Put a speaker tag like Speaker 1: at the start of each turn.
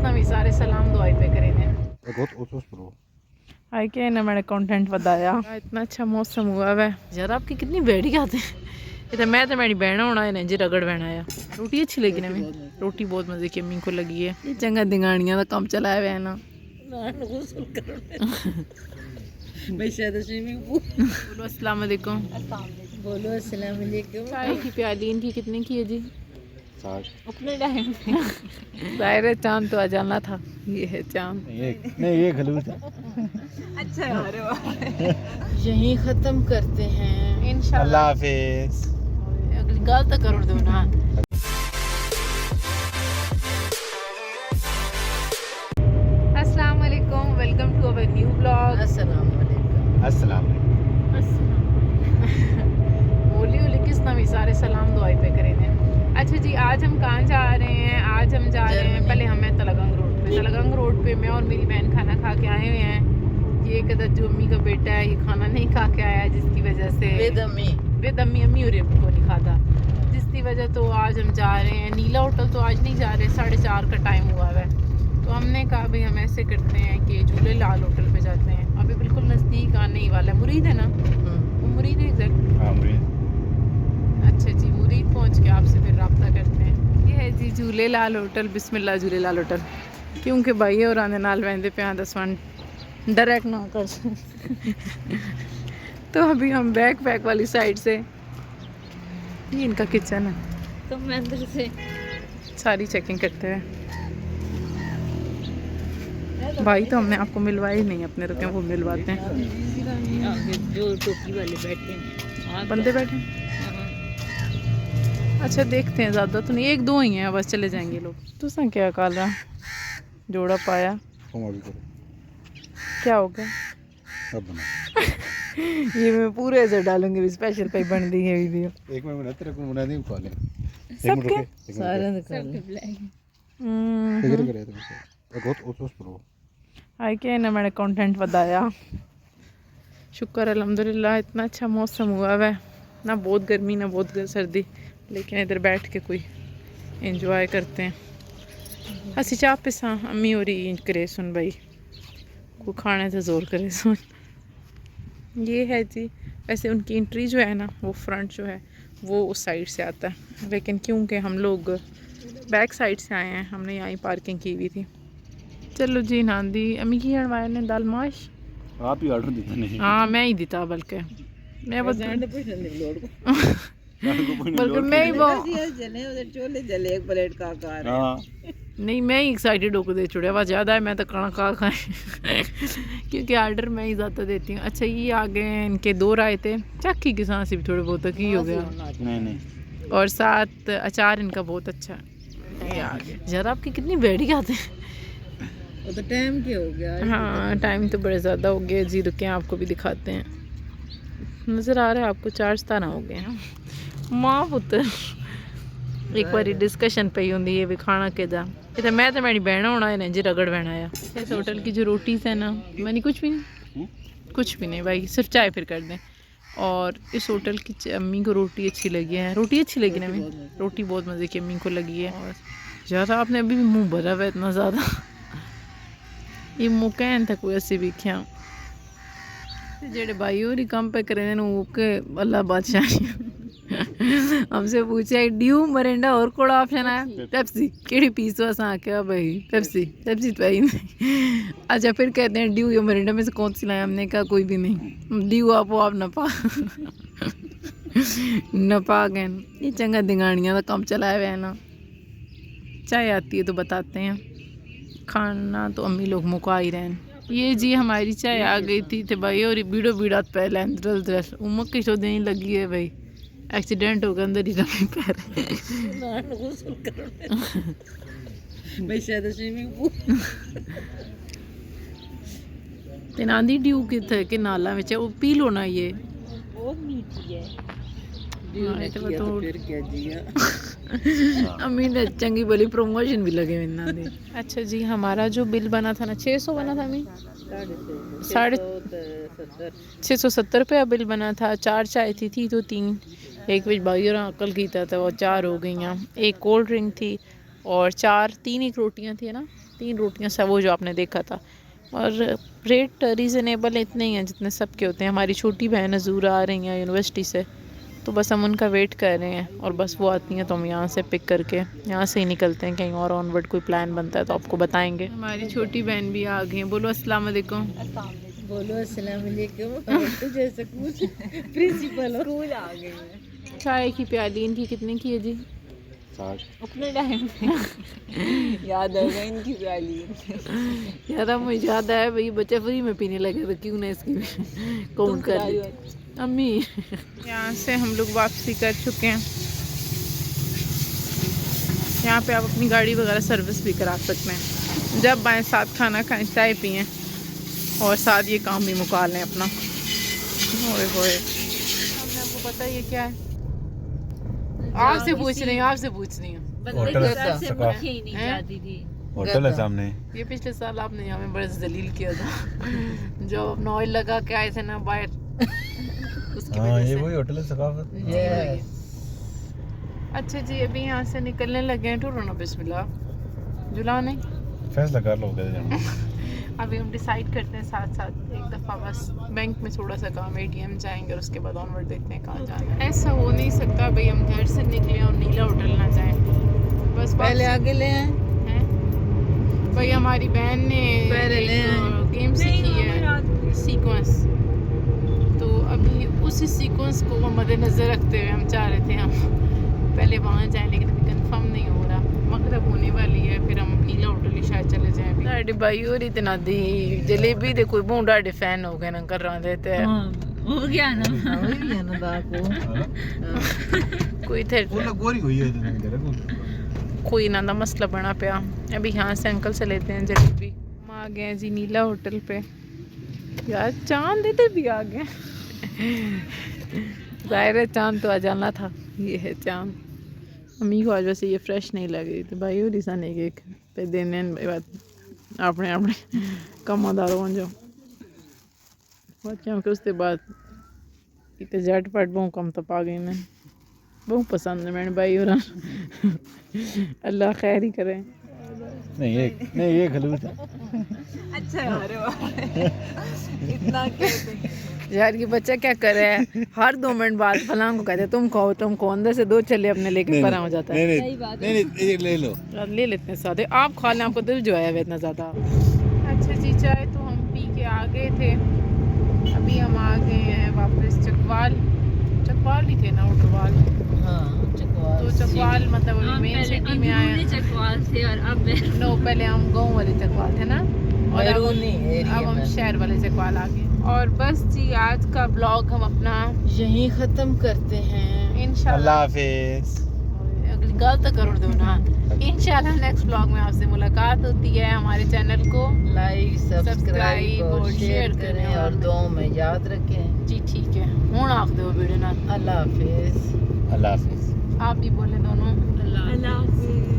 Speaker 1: किसना भी सारे सलाम दुआई पे करेंगे।
Speaker 2: प्रो
Speaker 1: आई के ना मैंने कंटेंट बताया इतना अच्छा मौसम हुआ है यार। आपकी कितनी बैठी आते हैं इधर। मैं तो मेरी बहना होना है जी रगड़ बहना आया। रोटी अच्छी लगी ना मैं रोटी बहुत मजे की अम्मी को लगी है। ये चंगा दिंगानियां का काम चलाया हुआ है ना। बोलो अस्सलाम वालेकुम।
Speaker 3: बोलो अस्सलाम वालेकुम।
Speaker 1: चाय की प्याली इनकी कितने की है जी?
Speaker 3: अपने टाइम
Speaker 1: जाहिर है चांद तो आ जाना था। ये है चांद।
Speaker 2: नहीं ये खलूस है।
Speaker 1: अच्छा यहीं ख़त्म करते हैं इंशाल्लाह।
Speaker 2: अल्लाह हाफिज।
Speaker 1: अगली गल तो करो दो ना। अस्सलाम वालेकुम, welcome to our new blog.
Speaker 3: अस्सलाम वालेकुम।
Speaker 2: अस्सलाम
Speaker 1: होली होली किस नवी सारे सलाम दुआई पे करेंगे। अच्छा जी आज हम कहाँ जा रहे हैं? आज हम जा रहे हैं, पहले हमें तलगंग रोड पे। तलगंग रोड पे मैं और मेरी बहन खाना खा के आए हुए हैं। ये कदर जो अम्मी का बेटा है ये खाना नहीं खा के आया जिसकी वजह से बेद अम्मी और अब्बू को नहीं खाता जिसकी वजह। तो आज हम जा रहे हैं नीला होटल। तो आज नहीं जा रहे, 4:30 का टाइम हुआ है। तो हमने कहा भाई हम ऐसे करते हैं कि झूले लाल होटल पे जाते हैं। अभी बिल्कुल नज़दीक आने ही वाला है। मुरीद है ना? वो मुरीद है एग्जैक्ट।
Speaker 2: हाँ मुरीद।
Speaker 1: अच्छा जी मुरीद पहुंच के आपसे फिर रब्ता करते हैं। ये है जी झूले लाल होटल। बिस्मिल्लाह झूले लाल होटल। क्योंकि भाई और आने नाल वहदे पे 10 मिनट डायरेक्ट ना कर तो अभी हम बैक पैक वाली साइड से, ये इनका किचन है,
Speaker 3: तो मैं अंदर से
Speaker 1: सारी चेकिंग करते हैं। भाई तो हमने आपको मिलवाए ही नहीं, अपने रुके वो मिलवाते हैं।
Speaker 3: आगे जो टोपी वाले बैठे हैं
Speaker 1: बंदे बैठे हैं। अच्छा देखते हैं, ज़्यादा तो नहीं, 1-2 ही हैं बस, चले जाएंगे लोग। तुसा क्या काला जोड़ा पाया? क्या हो गया? ये मैं पूरे से डालूंगी भी, स्पेशल पे बन दी है वीडियो।
Speaker 2: एक मिनट तेरे को बना दी कॉल है।
Speaker 1: सबके
Speaker 3: सारे निकाल
Speaker 2: इधर करे तो प्रो
Speaker 1: आई के ना मैंने कंटेंट बताया। शुक्र अल्हम्दुलिल्लाह इतना अच्छा मौसम हुआ है ना, बहुत गर्मी ना बहुत सर्दी, लेकिन इधर बैठ के कोई एंजॉय करते हैं। हसी चाह पिसा अम्मी हो रही करे सुन भाई को खाने से जोर करे सुन। ये है जी। वैसे उनकी एंट्री जो है ना वो फ्रंट जो है वो उस साइड से आता है, लेकिन क्योंकि हम लोग बैक साइड से आए हैं हमने यहाँ पार्किंग की हुई थी। चलो जी नांदी अम्मी की हड़वाया ने दाल माश।
Speaker 2: आप ही ऑर्डर देते नहीं।
Speaker 1: हाँ मैं ही देता बल्कि मैं बस बल्कि मैं ही
Speaker 3: चोले जले एक प्लेट का कार
Speaker 1: नहीं मैं ही एक्साइटेड होकर दे चुड़े आवाज़ ज़्यादा है। मैं तो खाना खा खाए क्योंकि आर्डर मैं ही ज़्यादा देती हूँ। अच्छा ये आ गए हैं इनके 2 रायते, चक्की की सांस भी थोड़े बहुत की हो गया,
Speaker 2: नहीं
Speaker 1: और साथ अचार इनका बहुत अच्छा है। यार आपकी कितनी बैठी आते हैं।
Speaker 3: वो तो टाइम क्या हो गया?
Speaker 1: हाँ टाइम तो बड़े ज़्यादा हो गए जी। रुके आपको भी दिखाते हैं। नज़र आ रहा है आपको 4 सितारा हो गए हैं। माँ पुत्र एक बारी डिस्कशन पे ही होंगी ये भी खाना के जा। इधर मैं तो मेरी बहना होना है जी रगड़ बहना आया। इस होटल की जो रोटी है ना मैंने कुछ भी नहीं भाई, सिर्फ चाय फिर कर दें। और इस होटल की अम्मी को रोटी अच्छी लगी है। रोटी अच्छी लगी ना मैं रोटी बहुत मज़े की अम्मी को लगी है। और ज़्यादा आपने अभी भी मुँह भरा हुआ है इतना ज़्यादा। ये मुँह कहन था कोई अस्सी भी क्या जेड़े भाई और ही काम पे करें के अल्लाह बादशाह हमसे पूछे ड्यू मरिंडा और कोड़ा ऑप्शन है पेप्सी केड़ी पीस तो असा क्या भाई पेप्सी तो ही नहीं। अच्छा फिर कहते हैं ड्यू या मरिंडा में से कौन सी लाए? हमने कहा कोई भी नहीं, ड्यू आप नपा गए। ये चंगा दिंगानियां का काम चलाया हुआ है ना। चाय आती है तो बताते हैं, खाना तो अम्मी लोग मुका ही रहे हैं। ये जी हमारी चाय आ गई थी तो भाई और बीड़ो बीड़ा पहले अंदर उमक की शो देने लगी है भाई। एक्सीडेंट हो गया अंदर ही रखे पैर ते नांदी ड्यू किथे के नाला में वो पी लो ना। ये
Speaker 3: बहुत मीठी है।
Speaker 1: अम्मी ने चंगी बोली प्रमोशन भी लगे इन्ना दे। अच्छा जी हमारा जो बिल बना था ना 600 बना था अम्मी 670 रुपया बिल बना था। 4 चाय थी तो 3 एक बज भाई और अकल की था वो 4 हो गई। एक कोल्ड ड्रिंक थी और 3 एक रोटियां थी ना, 3 रोटियां सब वो जो आपने देखा था। और रेट रीज़नेबल इतने ही हैं जितने सबके होते हैं। हमारी छोटी बहन अजूरा आ रही हैं यूनिवर्सिटी से, तो बस हम उनका वेट कर रहे हैं और बस वो आती हैं तो हम यहाँ से पिक करके यहाँ से ही निकलते हैं। कहीं और ऑनवर्ड कोई प्लान बनता है तो आपको बताएंगे। हमारी छोटी बहन भी आ गई हैं। बोलो अस्सलाम वालेकुम।
Speaker 3: बोलो अस्सलाम वालेकुम। तो जैसे कुछ प्रिंसिपल स्कूल आ गए हैं।
Speaker 1: चाय की प्याली इनकी कितने की है जी?
Speaker 2: 60।
Speaker 3: अपने टाइम याद आएगा इनकी प्याली।
Speaker 1: यार मुझे याद आया भाई, बच्चे फ्री में पीने लगे तो क्यों ना इसकी काउंट कर ली अम्मी। यहाँ से हम लोग वापसी कर चुके हैं। यहाँ पे आप अपनी गाड़ी वगैरह सर्विस भी करा सकते हैं। जब आए साथ खाना खाएं, चाय पिएं और साथ ये काम भी मुका लें अपना। होए होए, हमने आपको पता है ये क्या है? आपसे पूछ रही हूँ, आपसे पूछ रही हूँ।
Speaker 3: बंदे के घर से मुखी ही नहीं जाती थी।
Speaker 2: होटल है सामने।
Speaker 1: ये पिछले साल आपने हमें बड़ा जलील किया था जो अपना ऑयल लगा के आए थे ना बाहर, उसकी वजह से।
Speaker 2: वही होटल है सकाफत।
Speaker 1: अच्छा जी, अभी यहाँ से निकलने लगे हैं। टूरो ना बिस्मिल्लाह, जुला नहीं।
Speaker 2: फैसला कर लो कैसे जाना।
Speaker 1: अभी हम डिसाइड करते हैं साथ साथ एक दफ़ा, बस बैंक में थोड़ा सा काम, ATM जाएंगे और उसके बाद ऑनवर्ड देखते हैं कहाँ जाना है। ऐसा हो नहीं सकता भाई हम घर से निकले और नीला होटल ना जाएं। बस
Speaker 3: पहले आगे ले आए
Speaker 1: हैं भाई। हमारी बहन ने गेम सीखी है सीक्वेंस, तो अभी उसी सीक्वेंस को मद्देनज़र रखते हुए हम चाह रहे थे हम पहले वहाँ जाएं, लेकिन अभी कंफर्म नहीं हो रहा। मगरब होने वाली है, फिर हम नीला होटल ही शायद चले जाएं। अभी भाई और इतना दी जलेबी दे कोई बहुत डाडे फैन हो गए ना कर रहा देते हैं।
Speaker 3: हो गया ना, हो गया ना बाको।
Speaker 1: कोई थे
Speaker 2: गोरी हुई है इधर
Speaker 1: कोई ना दा मसला बना पिया। अभी यहाँ से अंकल से लेते हैं जलेबी। हम आ गए हैं जी नीला होटल पे। यार चांद इधर भी आ गए। जाहिर है चांद तो आ जाना था। ये है चांद। अम्मी को आज वैसे ये फ्रेश नहीं लग रही थी भाई। और ईसान एक पे देने बात अपने अपने कमादार बन जाओ बच्चों के। उसके बाद इतने झटपट बहु कम तो पा गई मैं। बहुत पसंद है मैंने भाई और अल्लाह खैर ही करे।
Speaker 2: नहीं ये खलूस है।
Speaker 3: अच्छा यार इतना कहते
Speaker 1: यार ये बच्चा क्या कर रहा है, हर 2 मिनट बाद फलां को कहते तुम खाओ अंदर से 2 चले अपने लेके परा हो जाता है।
Speaker 2: नहीं ये ले लो।
Speaker 1: ले लेते हैं साथ, आप खा लें, आपको दिल जो है इतना ज़्यादा। अच्छा जी, चाय तो हम पी के आ गए थे। अभी हम आ गए हैं वापस चकवाल ही थे ना उटरवाल।
Speaker 3: हाँ चकवाल।
Speaker 1: तो चकवाल मतलब मेन सिटी में आए हैं।
Speaker 3: चकवाल थे और अब
Speaker 1: नो, पहले हम गाँव वाले चकवाल थे ना, और अब हम शहर वाले चकवाल आ गए। और बस जी आज का ब्लॉग हम अपना
Speaker 3: यहीं ख़त्म करते हैं।
Speaker 1: इंशाल्लाह।
Speaker 2: अल्लाह हाफिज़।
Speaker 1: अगली गलत कर दो ना। इंशाल्लाह नेक्स्ट ब्लॉग में आपसे मुलाकात होती है। हमारे चैनल को
Speaker 3: लाइक सब्सक्राइब और शेयर करें और दुआ में याद रखें।
Speaker 1: जी ठीक है। हूँ आख दो वीडियो ना।
Speaker 3: अल्लाह हाफिज़।
Speaker 2: अल्लाह हाफिज़।
Speaker 1: आप भी बोले दोनों।
Speaker 3: अल्लाह हाफिज़।